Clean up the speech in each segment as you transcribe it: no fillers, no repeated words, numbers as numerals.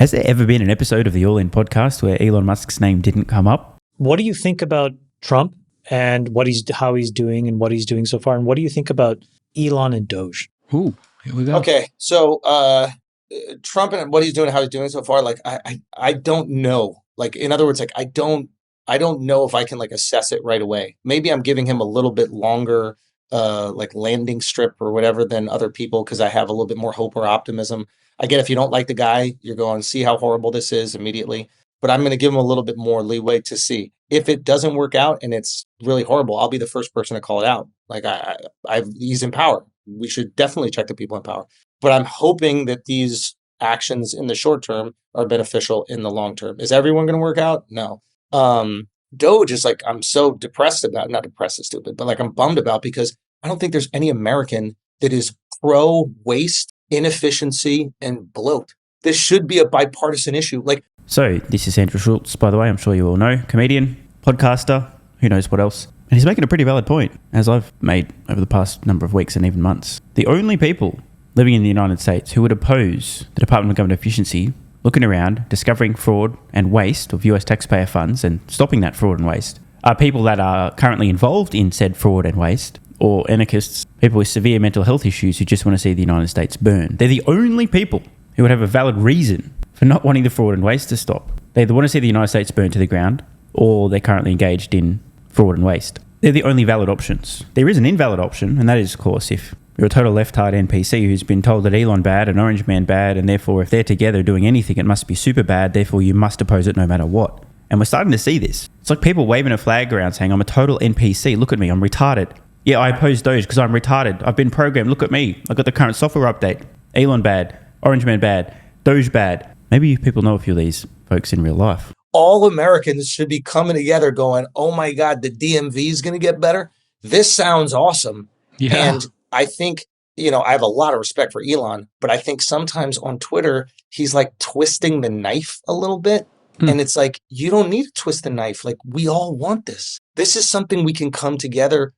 Has there ever been an episode of the All In podcast where Elon Musk's name didn't come up? What do you think about Trump and how he's doing and what he's doing so far? And what do you think about Elon and Doge? Ooh, here we go. Okay, so Trump and what he's doing, how he's doing so far, like I don't know. Like, in other words, like I don't know if I can like assess it right away. Maybe I'm giving him a little bit longer like landing strip or whatever than other people because I have a little bit more hope or optimism. I get if you don't like the guy, you're going, see how horrible this is immediately. But I'm going to give him a little bit more leeway to see. If it doesn't work out and it's really horrible, I'll be the first person to call it out. Like he's in power. We should definitely check the people in power. But I'm hoping that these actions in the short term are beneficial in the long term. Is everyone going to work out? No. Doge is like, I'm so depressed about, not depressed is stupid, but like I'm bummed about because I don't think there's any American that is pro waste, inefficiency, and bloat. This should be a bipartisan issue. Like, so this is Andrew Schultz, by the way, I'm sure you all know, comedian, podcaster, who knows what else. And he's making a pretty valid point, as I've made over the past number of weeks and even months. The only people living in the United States who would oppose the Department of Government Efficiency looking around, discovering fraud and waste of US taxpayer funds and stopping that fraud and waste are people that are currently involved in said fraud and waste, or anarchists, people with severe mental health issues who just want to see the United States burn. They're the only people who would have a valid reason for not wanting the fraud and waste to stop. They either want to see the United States burn to the ground, or they're currently engaged in fraud and waste. They're the only valid options. There is an invalid option, and that is, of course, if you're a total left-hard NPC who's been told that Elon bad and Orange Man bad, and therefore if they're together doing anything, it must be super bad, therefore you must oppose it no matter what. And we're starting to see this. It's like people waving a flag around saying, I'm a total NPC, look at me, I'm retarded. Yeah, I oppose Doge because I'm retarded. I've been programmed, look at me. I got the current software update. Elon bad, Orange Man bad, Doge bad. Maybe you people know a few of these folks in real life. All Americans should be coming together going, oh my God, the DMV is going to get better. This sounds awesome. Yeah. And I think, I have a lot of respect for Elon, but I think sometimes on Twitter, he's like twisting the knife a little bit. And it's like, you don't need to twist the knife. Like, we all want this. This is something we can come together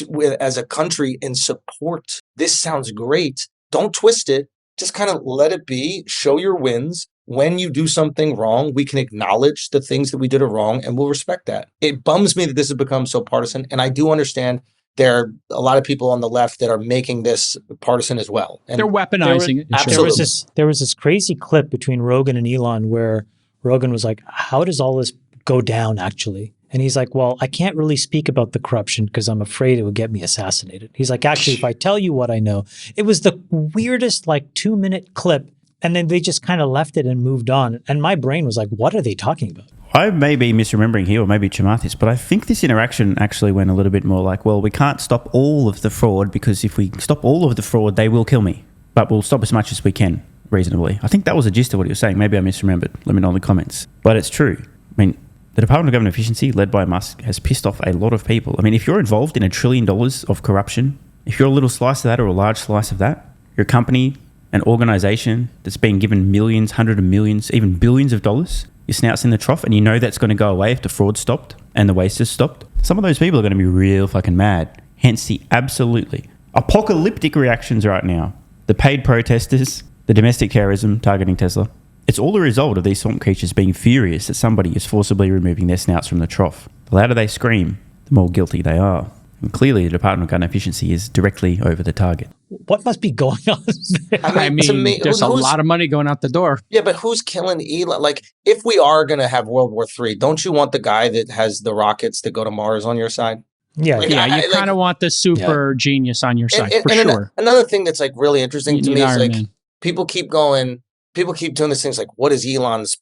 with as a country and support. This sounds great. Don't twist it. Just kind of let it be. Show your wins. When you do something wrong, we can acknowledge the things that we did are wrong, and we'll respect that. It bums me that this has become so partisan, and I do understand there are a lot of people on the left that are making this partisan as well. And they're weaponizing it. Absolutely. There was this crazy clip between Rogan and Elon where Rogan was like, how does all this go down actually? And he's like, well, I can't really speak about the corruption because I'm afraid it would get me assassinated. He's like, actually, if I tell you what I know, it was the weirdest 2-minute clip. And then they just kind of left it and moved on. And my brain was like, what are they talking about? I may be misremembering here, or maybe Chamathis, but I think this interaction actually went a little bit more like, well, we can't stop all of the fraud because if we stop all of the fraud, they will kill me. But we'll stop as much as we can, reasonably. I think that was the gist of what he was saying. Maybe I misremembered. Let me know in the comments. But it's true. I mean, the Department of Government Efficiency, led by Musk, has pissed off a lot of people. I mean, if you're involved in $1 trillion of corruption, if you're a little slice of that or a large slice of that, your company, an organization that's being given millions, hundreds of millions, even billions of dollars, your snout's in the trough, and you know that's going to go away if the fraud stopped and the waste is stopped. Some of those people are going to be real fucking mad. Hence the absolutely apocalyptic reactions right now. The paid protesters, the domestic terrorism targeting Tesla. It's all the result of these swamp creatures being furious that somebody is forcibly removing their snouts from the trough. The louder they scream, the more guilty they are. And clearly the Department of Gun Efficiency is directly over the target. What must be going on there? I mean, to me, there's a lot of money going out the door. Yeah, but who's killing Elon? Like, if we are going to have World War III, don't you want the guy that has the rockets that go to Mars on your side? Yeah, you kind of want the super genius on your side, for sure. Another thing that's like really interesting to me is like people keep doing these things like, what is Elon's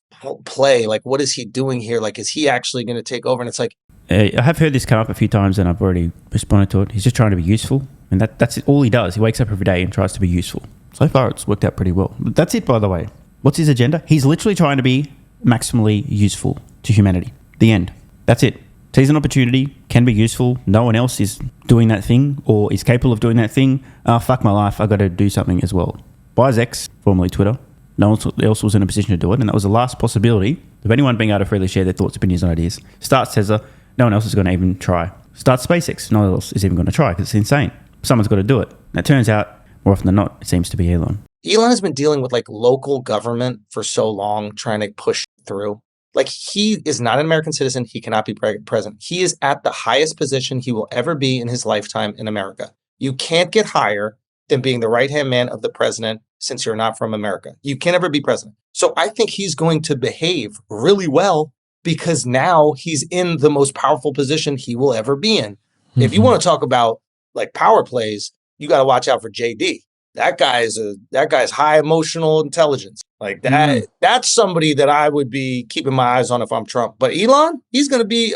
play? Like, what is he doing here? Like, is he actually going to take over? And it's like, I have heard this come up a few times and I've already responded to it. He's just trying to be useful. And that's all he does. He wakes up every day and tries to be useful. So far, it's worked out pretty well. But that's it, by the way. What's his agenda? He's literally trying to be maximally useful to humanity. The end. That's it. Sees an opportunity, can be useful. No one else is doing that thing or is capable of doing that thing. Fuck my life. I got to do something as well. Buys X, formerly Twitter. No one else was in a position to do it. And that was the last possibility of anyone being able to freely share their thoughts, opinions, and ideas. Starts Tesla. No one else is going to even try. Starts SpaceX. No one else is even going to try because it's insane. Someone's got to do it. And it turns out, more often than not, it seems to be Elon. Elon has been dealing with like local government for so long, trying to push through. Like, he is not an American citizen. He cannot be president. He is at the highest position he will ever be in his lifetime in America. You can't get higher than being the right-hand man of the president since you're not from America. You can't ever be president. So I think he's going to behave really well because now he's in the most powerful position he will ever be in. Mm-hmm. If you want to talk about like power plays, you got to watch out for JD. That guy's high emotional intelligence. Like that, that's somebody that I would be keeping my eyes on if I'm Trump. But Elon, he's going to be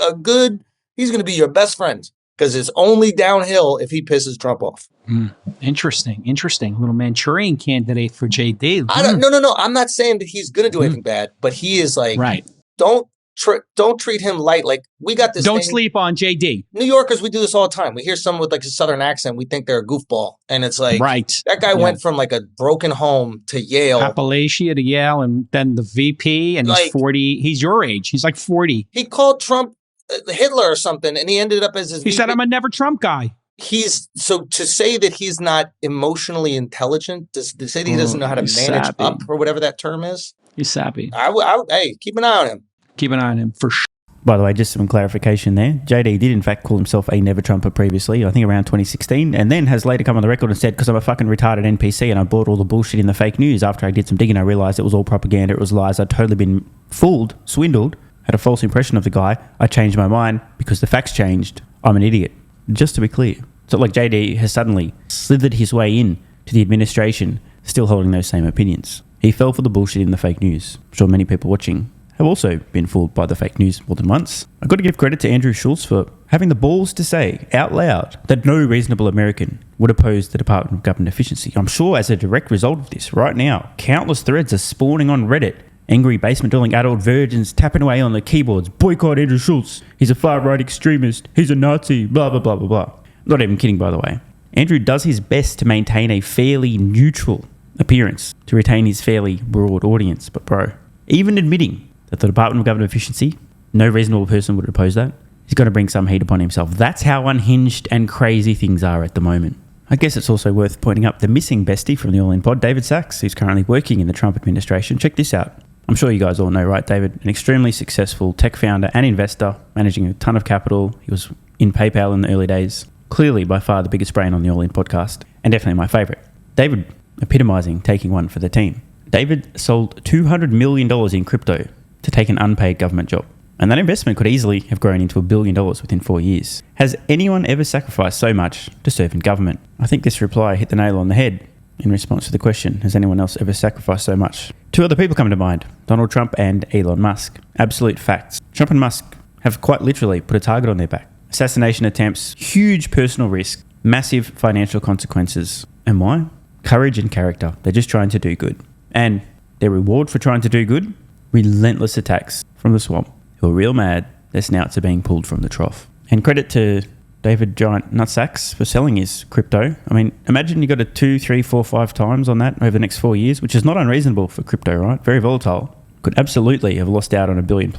your best friend because it's only downhill if he pisses Trump off. Interesting. Little Manchurian candidate for JD. No. I'm not saying that he's going to do anything bad, but he is like, right. Don't treat him light. Like, we got this. Don't sleep on JD. New Yorkers, we do this all the time. We hear someone with like a Southern accent, we think they're a goofball, and it's like, right. That guy went from like a broken home to Yale, Appalachia to Yale, and then the VP, and he's 40. He's your age. He's like 40. He called Trump Hitler or something, and he ended up as his. He said, "I'm a never Trump guy." So to say that he's not emotionally intelligent, to say that he doesn't know how to manage up or whatever that term is, he's sappy. Hey, keep an eye on him. Keep an eye on him for sure. By the way, just some clarification there. JD did in fact call himself a never Trumper previously, I think around 2016, and then has later come on the record and said, because I'm a fucking retarded NPC and I bought all the bullshit in the fake news, after I did some digging, I realized it was all propaganda, it was lies, I'd totally been fooled, swindled, had a false impression of the guy. I changed my mind because the facts changed. I'm an idiot. Just to be clear. So like JD has suddenly slithered his way in to the administration, still holding those same opinions. He fell for the bullshit in the fake news. I'm sure many people watching have also been fooled by the fake news more than once. I've got to give credit to Andrew Schultz for having the balls to say out loud that no reasonable American would oppose the Department of Government Efficiency. I'm sure as a direct result of this, right now, countless threads are spawning on Reddit. Angry basement-dwelling adult virgins tapping away on the keyboards. Boycott Andrew Schultz. He's a far-right extremist. He's a Nazi. Blah, blah, blah, blah, blah. Not even kidding, by the way. Andrew does his best to maintain a fairly neutral appearance to retain his fairly broad audience. But bro, even admitting that the Department of Government Efficiency, no reasonable person would oppose that, he's going to bring some heat upon himself. That's how unhinged and crazy things are at the moment. I guess it's also worth pointing up the missing bestie from the All In Pod, David Sachs, who's currently working in the Trump administration. Check this out. I'm sure you guys all know, right, David? An extremely successful tech founder and investor, managing a ton of capital. He was in PayPal in the early days. Clearly, by far, the biggest brain on the All In podcast, and definitely my favourite. David epitomizing taking one for the team. David sold $200 million in crypto to take an unpaid government job. And that investment could easily have grown into $1 billion within 4 years. Has anyone ever sacrificed so much to serve in government? I think this reply hit the nail on the head in response to the question, has anyone else ever sacrificed so much? Two other people come to mind, Donald Trump and Elon Musk. Absolute facts. Trump and Musk have quite literally put a target on their back. Assassination attempts, huge personal risk, massive financial consequences. And why? Courage and character. They're just trying to do good. And their reward for trying to do good? Relentless attacks from the swamp, who are real mad their snouts are being pulled from the trough. And credit to David Giant Nut Sachs for selling his crypto. I mean, imagine you got a 2, 3, 4, 5 times on that over the next 4 years, which is not unreasonable for crypto, right? Very volatile. Could absolutely have lost out on $1 billion+.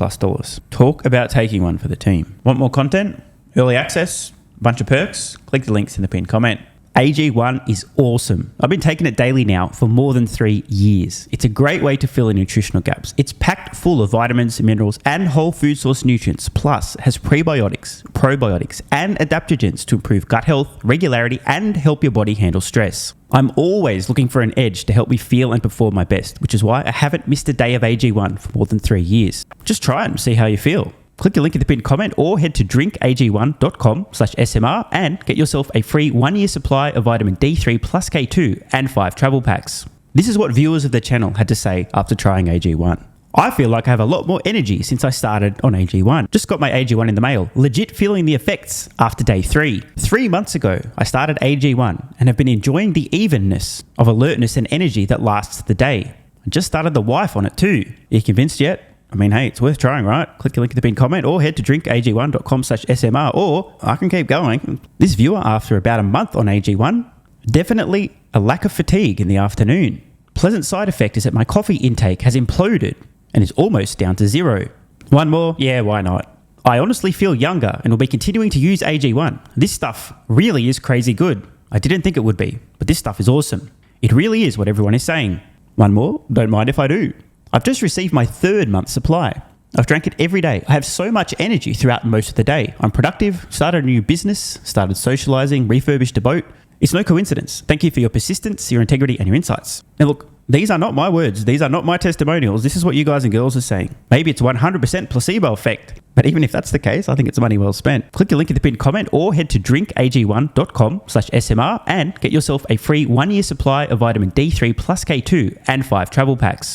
Talk about taking one for the team. Want more content? Early access? A bunch of perks? Click the links in the pinned comment. AG1 is awesome. I've been taking it daily now for more than 3 years. It's a great way to fill in nutritional gaps. It's packed full of vitamins, minerals, and whole food source nutrients, plus has prebiotics, probiotics, and adaptogens to improve gut health, regularity, and help your body handle stress. I'm always looking for an edge to help me feel and perform my best, which is why I haven't missed a day of AG1 for more than 3 years. Just try it and see how you feel. Click the link in the pinned comment or head to drinkag1.com/SMR and get yourself a free 1-year supply of vitamin D3 plus K2 and 5 travel packs. This is what viewers of the channel had to say after trying AG1. I feel like I have a lot more energy since I started on AG1. Just got my AG1 in the mail. Legit feeling the effects after day 3. 3 months ago, I started AG1 and have been enjoying the evenness of alertness and energy that lasts the day. I just started the wife on it too. Are you convinced yet? I mean, hey, it's worth trying, right? Click the link in the pinned comment or head to drinkag1.com/SMR, or I can keep going. This viewer, after about a month on AG1, definitely a lack of fatigue in the afternoon. Pleasant side effect is that my coffee intake has imploded and is almost down to 0. One more? Yeah, why not? I honestly feel younger and will be continuing to use AG1. This stuff really is crazy good. I didn't think it would be, but this stuff is awesome. It really is what everyone is saying. One more, don't mind if I do. I've just received my 3rd month's supply. I've drank it every day. I have so much energy throughout most of the day. I'm productive, started a new business, started socializing, refurbished a boat. It's no coincidence. Thank you for your persistence, your integrity, and your insights. Now look, these are not my words. These are not my testimonials. This is what you guys and girls are saying. Maybe it's 100% placebo effect. But even if that's the case, I think it's money well spent. Click the link in the pinned comment or head to drinkag1.com/SMR and get yourself a free 1-year supply of vitamin D3 plus K2 and 5 travel packs.